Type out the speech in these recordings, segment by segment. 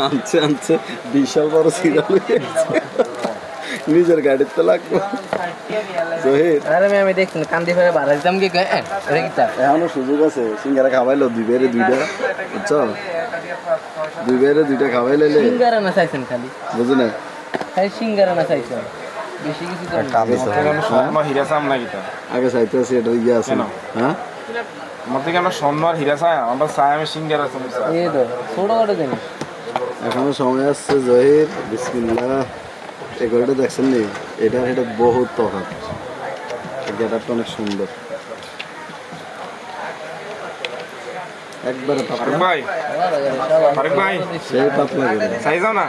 আনছে আনছে বিশাল বড় সিরিয়াল নিজের গাড়িতে লাগবো জহির আমি দেখছি কান্দি ফেরে বাড়া দিতাম কি এখনো সুযোগ আছে সিঙ্গারা খাওয়াইলো দুই বেড়ে দুইটা বুঝছো দুই বেড়ে দুইটা খাওয়াইলে সিঙ্গারা না চাইছেন খালি বুঝো না খালি সিঙ্গারা না চাইছেন বেশি কিছু তো আগে চাইতে আছে এটা ইয়ে আছে হ্যাঁ মতে কেন স্বর্ণ আর হীরা চাই আমরা চাই আমি সিঙ্গারা এই তো ছোটখাটো জিনিস এখনো সময় আসছে জহির বিসমিল্লাহ এই ঘড়িটা দেখছেন নি এটা এটা বহুত তফাৎ গেটারটা অনেক সুন্দর একবারে পাতলা ভাই সেই পাতলা করে চাই যাও না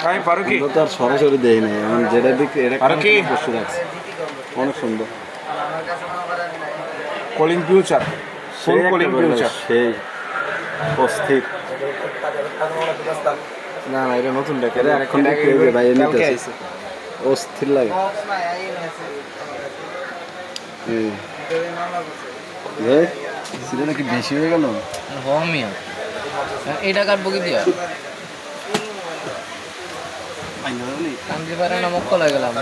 ভাই ফারুকি তো আর সরাসরি দেই নাই এখন যেটা দিক এটা বসে রাখছে অনেক সুন্দর কলিং ফিউচার ফুল কলিং ফিউচার সেই অস্থির না না এটা নতুন দেখে এখন ভাই নিতে অস্থির লাগে সিরিয়ালটা কি বেশি হয়ে গেল হমিয়া এটা কাটবো কি দিয়া কান্দি পারে না মক্কল হয়ে গেলাম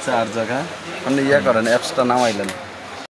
চার জায়গা আপনি ইয়া করেন অ্যাপসটা নামাইলেন